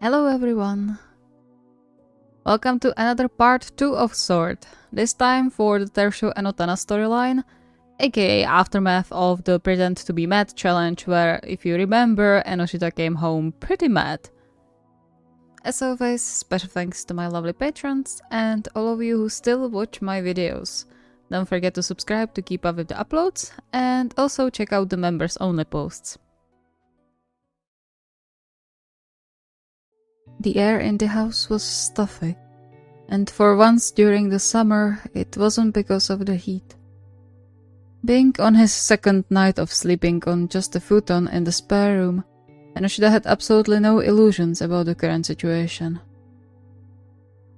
Hello everyone! Welcome to another part 2 of Sword, this time for the TeruShouEnnoTana storyline, aka aftermath of the Pretend to be Mad challenge where, if you remember, Enoshita came home pretty mad. As always, special thanks to my lovely patrons and all of you who still watch my videos. Don't forget to subscribe to keep up with the uploads, and also check out the members only posts. The air in the house was stuffy, and for once during the summer it wasn't because of the heat. Being on his second night of sleeping on just a futon in the spare room, Enoshita had absolutely no illusions about the current situation.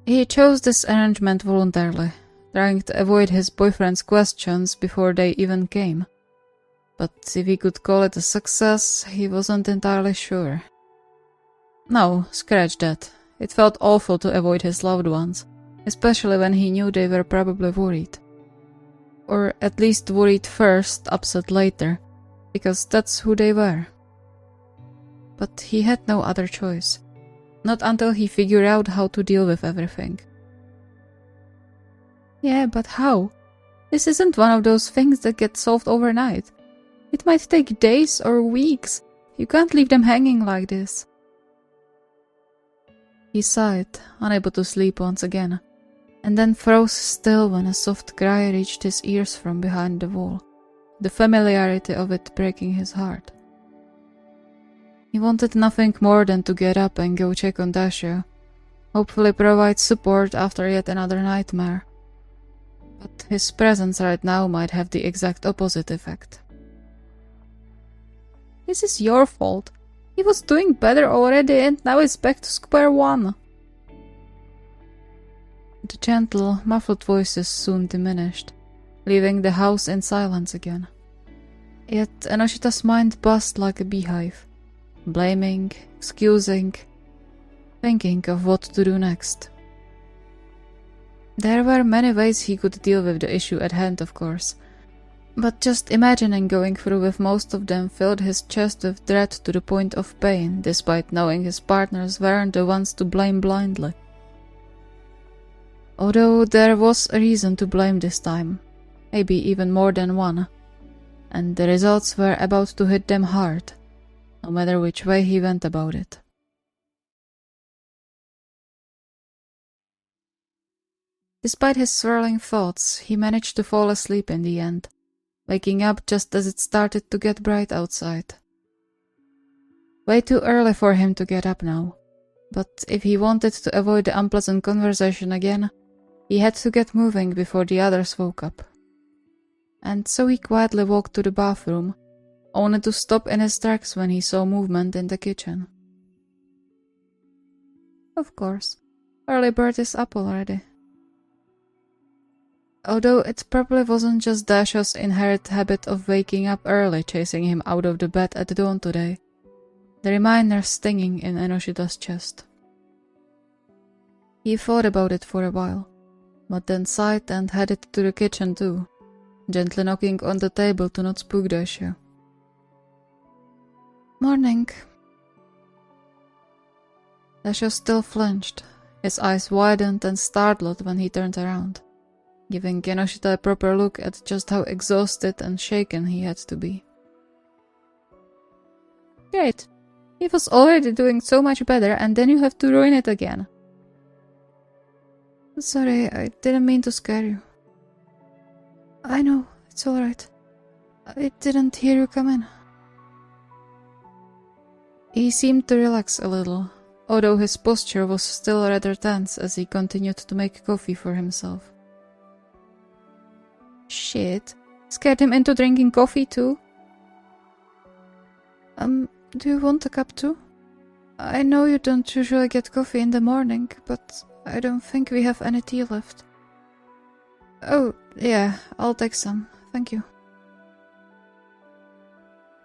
He chose this arrangement voluntarily, trying to avoid his boyfriend's questions before they even came. But if he could call it a success, he wasn't entirely sure. No, scratch that. It felt awful to avoid his loved ones, especially when he knew they were probably worried. Or at least worried first, upset later, because that's who they were. But he had no other choice. Not until he figured out how to deal with everything. Yeah, but how? This isn't one of those things that get solved overnight. It might take days or weeks. You can't leave them hanging like this. He sighed, unable to sleep once again, and then froze still when a soft cry reached his ears from behind the wall, the familiarity of it breaking his heart. He wanted nothing more than to get up and go check on Dasha, hopefully provide support after yet another nightmare. But his presence right now might have the exact opposite effect. This is your fault. He was doing better already and now it's back to square one. The gentle, muffled voices soon diminished, leaving the house in silence again. Yet Enoshita's mind buzzed like a beehive, blaming, excusing, thinking of what to do next. There were many ways he could deal with the issue at hand, of course, but just imagining going through with most of them filled his chest with dread to the point of pain, despite knowing his partners weren't the ones to blame blindly. Although there was a reason to blame this time, maybe even more than one, and the results were about to hit them hard, no matter which way he went about it. Despite his swirling thoughts, he managed to fall asleep in the end, waking up just as it started to get bright outside. Way too early for him to get up now, but if he wanted to avoid the unpleasant conversation again, he had to get moving before the others woke up. And so he quietly walked to the bathroom, only to stop in his tracks when he saw movement in the kitchen. Of course, early bird is up already. Although it probably wasn't just Dasha's inherent habit of waking up early chasing him out of the bed at dawn today, the reminder stinging in Enoshita's chest. He thought about it for a while, but then sighed and headed to the kitchen too, gently knocking on the table to not spook Dasha. Morning. Dasha still flinched, his eyes widened and startled when he turned around, giving Enoshita a proper look at just how exhausted and shaken he had to be. Great. He was already doing so much better and then you have to ruin it again. Sorry, I didn't mean to scare you. I know, it's alright. I didn't hear you come in. He seemed to relax a little, although his posture was still rather tense as he continued to make coffee for himself. Shit. Scared him into drinking coffee too? Do you want a cup too? I know you don't usually get coffee in the morning, but I don't think we have any tea left. Oh, yeah, I'll take some, thank you.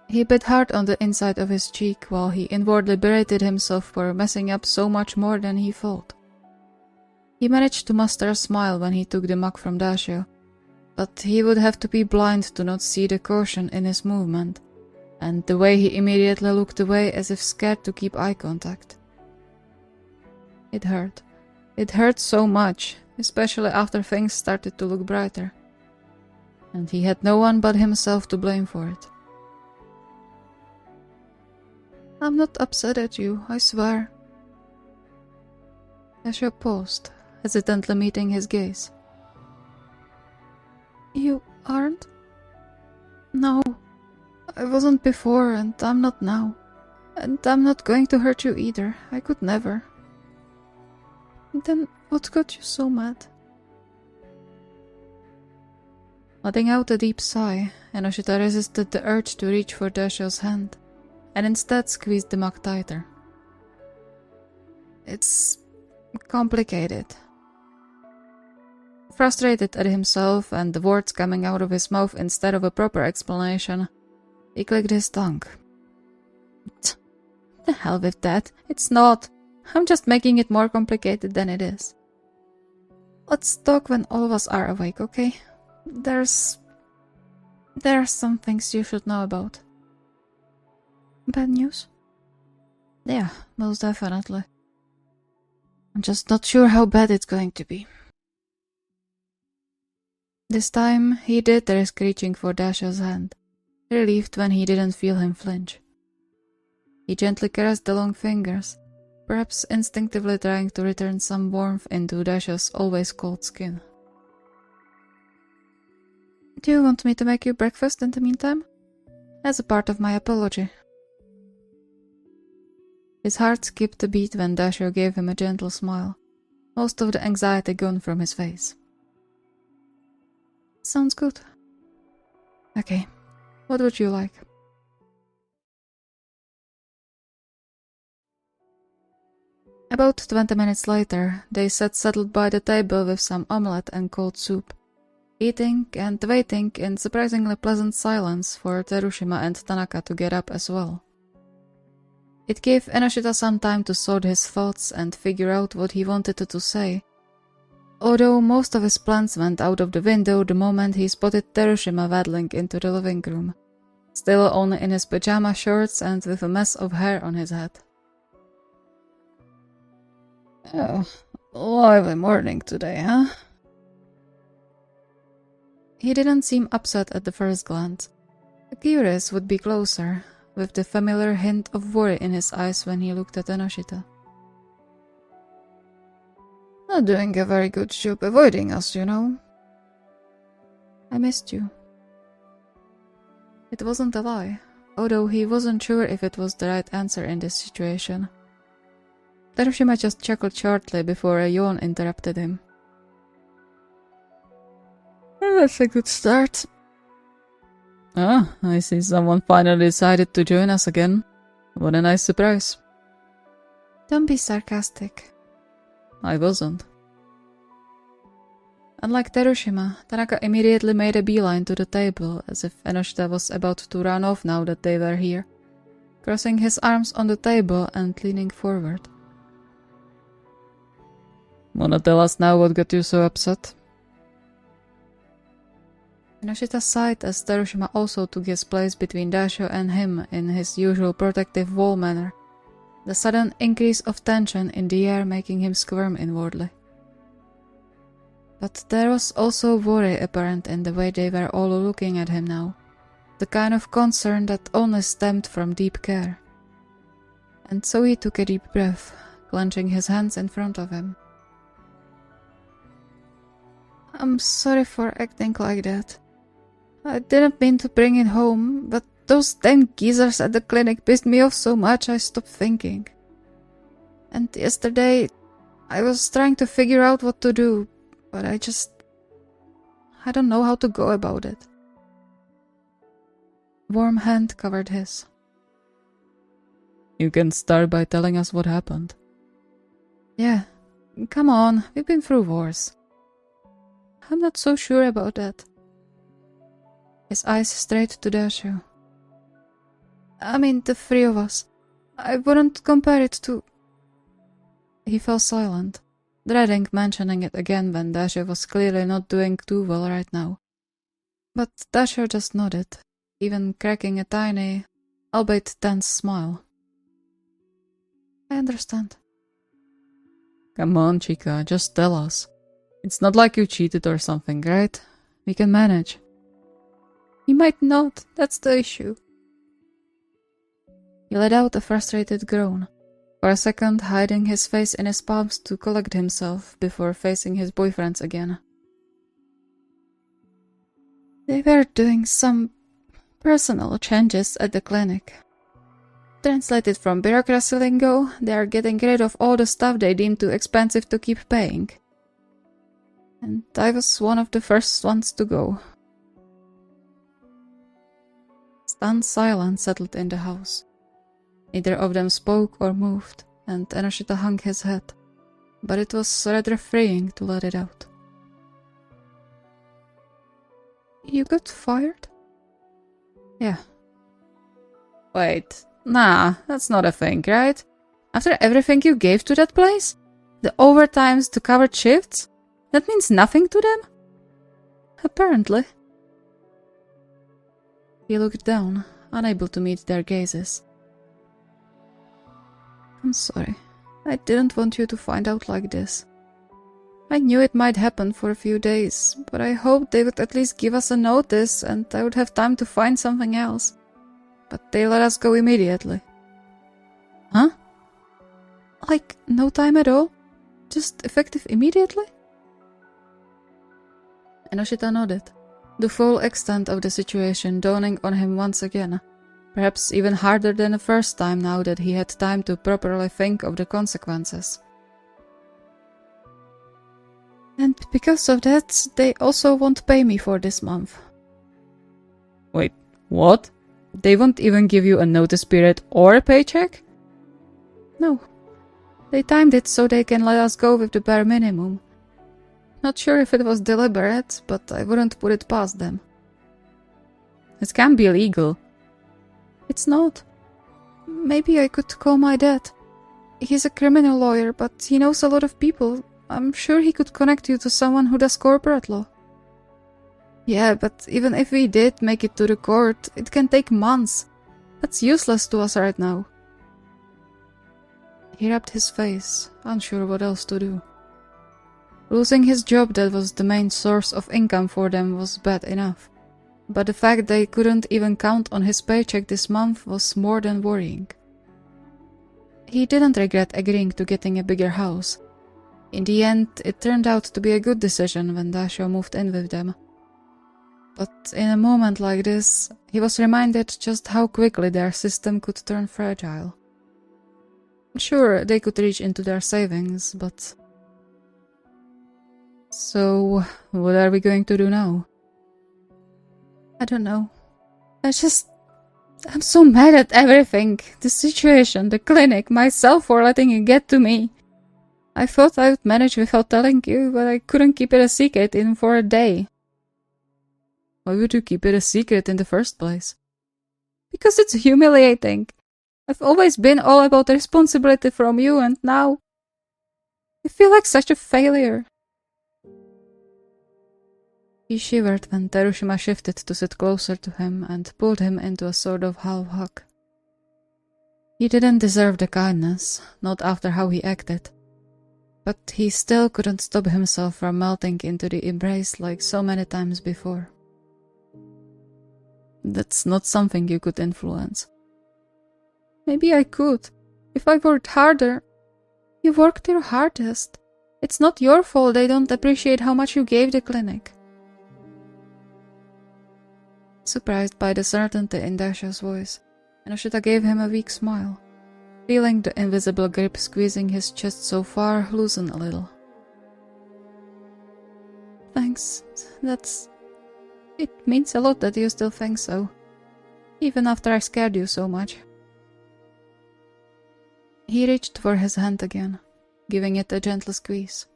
He bit hard on the inside of his cheek while he inwardly berated himself for messing up so much more than he thought. He managed to muster a smile when he took the mug from Dasha, but he would have to be blind to not see the caution in his movement, and the way he immediately looked away as if scared to keep eye contact. It hurt. It hurt so much, especially after things started to look brighter. And he had no one but himself to blame for it. I'm not upset at you, I swear. Dasho paused, hesitantly meeting his gaze. You aren't? No, I wasn't before and I'm not now. And I'm not going to hurt you either, I could never. Then what got you so mad? Letting out a deep sigh, Enoshita resisted the urge to reach for Dasho's hand, and instead squeezed the mug tighter. It's complicated. Frustrated at himself and the words coming out of his mouth instead of a proper explanation, he clicked his tongue. The hell with that, it's not. I'm just making it more complicated than it is. Let's talk when all of us are awake, okay? There are some things you should know about. Bad news? Yeah, most definitely. I'm just not sure how bad it's going to be. This time, he did risk reaching for Dasho's hand, relieved when he didn't feel him flinch. He gently caressed the long fingers, perhaps instinctively trying to return some warmth into Dasho's always cold skin. Do you want me to make you breakfast in the meantime? As a part of my apology. His heart skipped a beat when Dasho gave him a gentle smile, most of the anxiety gone from his face. Sounds good. Okay, what would you like? About 20 minutes later, they sat settled by the table with some omelette and cold soup, eating and waiting in surprisingly pleasant silence for Terushima and Tanaka to get up as well. It gave Enoshita some time to sort his thoughts and figure out what he wanted to say, although most of his plans went out of the window the moment he spotted Terushima waddling into the living room, still only in his pajama shorts and with a mess of hair on his head. Oh, lively morning today, huh? He didn't seem upset at the first glance. Curious would be closer, with the familiar hint of worry in his eyes when he looked at Enoshita. Not doing a very good job avoiding us, you know. I missed you. It wasn't a lie, although he wasn't sure if it was the right answer in this situation. Terushima just chuckled shortly before a yawn interrupted him. Well, that's a good start. Ah, I see someone finally decided to join us again. What a nice surprise. Don't be sarcastic. I wasn't. Unlike Terushima, Tanaka immediately made a beeline to the table, as if Enoshita was about to run off now that they were here, crossing his arms on the table and leaning forward. Wanna tell us now what got you so upset? Enoshita sighed as Terushima also took his place between Dasho and him in his usual protective wall manner, the sudden increase of tension in the air making him squirm inwardly. But there was also worry apparent in the way they were all looking at him now, the kind of concern that only stemmed from deep care. And so he took a deep breath, clenching his hands in front of him. I'm sorry for acting like that. I didn't mean to bring it home, but those damn geezers at the clinic pissed me off so much I stopped thinking. And yesterday, I was trying to figure out what to do, but I don't know how to go about it. Warm hand covered his. You can start by telling us what happened. Yeah, come on, we've been through wars. I'm not so sure about that. His eyes straight to Dasho. I mean, the three of us. I wouldn't compare it to... He fell silent, dreading mentioning it again when Dasho was clearly not doing too well right now. But Dasho just nodded, even cracking a tiny, albeit tense smile. I understand. Come on, Chica, just tell us. It's not like you cheated or something, right? We can manage. He might not, that's the issue. He let out a frustrated groan, for a second hiding his face in his palms to collect himself before facing his boyfriends again. They were doing some personal changes at the clinic. Translated from bureaucracy lingo, they are getting rid of all the stuff they deem too expensive to keep paying. And I was one of the first ones to go. Stunned silence settled in the house. Neither of them spoke or moved, and Enoshita hung his head, but it was rather freeing to let it out. You got fired? Yeah. Wait, nah, that's not a thing, right? After everything you gave to that place? The overtimes to covered shifts? That means nothing to them? Apparently. He looked down, unable to meet their gazes. I'm sorry. I didn't want you to find out like this. I knew it might happen for a few days, but I hoped they would at least give us a notice and I would have time to find something else. But they let us go immediately. Huh? Like, no time at all? Just effective immediately? Enoshita nodded, the full extent of the situation dawning on him once again, perhaps even harder than the first time now that he had time to properly think of the consequences. And because of that, they also won't pay me for this month. Wait, what? They won't even give you a notice period or a paycheck? No. They timed it so they can let us go with the bare minimum. Not sure if it was deliberate, but I wouldn't put it past them. It can be illegal. It's not. Maybe I could call my dad. He's a criminal lawyer, but he knows a lot of people. I'm sure he could connect you to someone who does corporate law. Yeah, but even if we did make it to the court, it can take months. That's useless to us right now. He rubbed his face, unsure what else to do. Losing his job that was the main source of income for them was bad enough, but the fact they couldn't even count on his paycheck this month was more than worrying. He didn't regret agreeing to getting a bigger house. In the end, it turned out to be a good decision when Dasho moved in with them. But in a moment like this, he was reminded just how quickly their system could turn fragile. Sure, they could reach into their savings, but... So, what are we going to do now? I don't know. I'm so mad at everything. The situation, the clinic, myself for letting it get to me. I thought I would manage without telling you, but I couldn't keep it a secret even for a day. Why would you keep it a secret in the first place? Because it's humiliating. I've always been all about responsibility from you, and now I feel like such a failure. He shivered when Terushima shifted to sit closer to him and pulled him into a sort of half hug. He didn't deserve the kindness, not after how he acted, but he still couldn't stop himself from melting into the embrace like so many times before. That's not something you could influence. Maybe I could, if I worked harder. You worked your hardest. It's not your fault they don't appreciate how much you gave the clinic. Surprised by the certainty in Dasha's voice, Enoshita gave him a weak smile, feeling the invisible grip squeezing his chest so far loosen a little. Thanks. It means a lot that you still think so, even after I scared you so much. He reached for his hand again, giving it a gentle squeeze.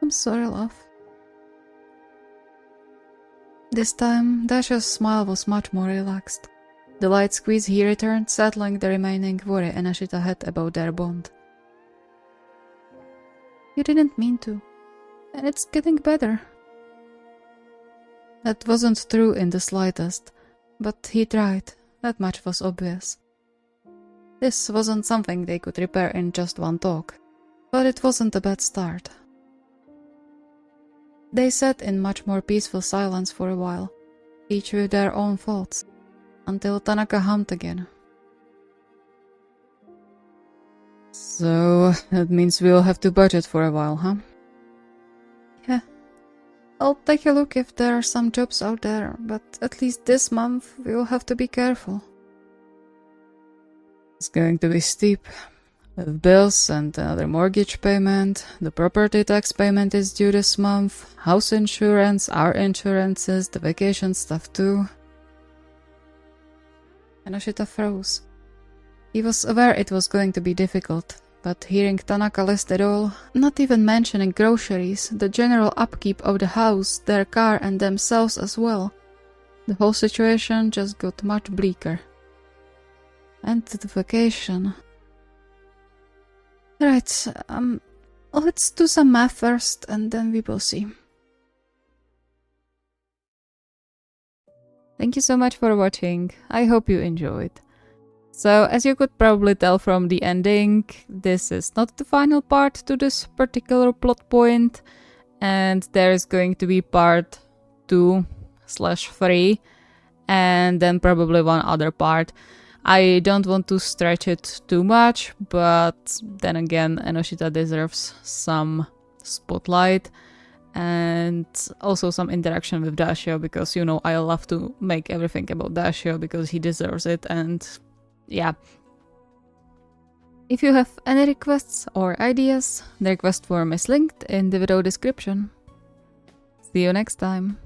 I'm sorry, love. This time, Dasha's smile was much more relaxed. The light squeeze he returned, settling the remaining worry Enoshita had about their bond. You didn't mean to, and it's getting better. That wasn't true in the slightest, but he tried, that much was obvious. This wasn't something they could repair in just one talk, But it wasn't a bad start. They sat in much more peaceful silence for a while, each with their own thoughts, until Tanaka hummed again. So, that means we'll have to budget for a while, huh? Yeah. I'll take a look if there are some jobs out there, but at least this month we'll have to be careful. It's going to be steep. With bills and another mortgage payment, the property tax payment is due this month, house insurance, our insurances, the vacation stuff too. Enoshita froze. He was aware it was going to be difficult, but hearing Tanaka list it all, not even mentioning groceries, the general upkeep of the house, their car and themselves as well, the whole situation just got much bleaker. And the vacation... Right, let's do some math first and then we will see. Thank you so much for watching. I hope you enjoyed. So, as you could probably tell from the ending, this is not the final part to this particular plot point, and there is going to be part 2/3, and then probably one other part. I don't want to stretch it too much, but then again, Enoshita deserves some spotlight and also some interaction with Dashio, because, you know, I love to make everything about Dashio because he deserves it, and yeah. If you have any requests or ideas, the request form is linked in the video description. See you next time.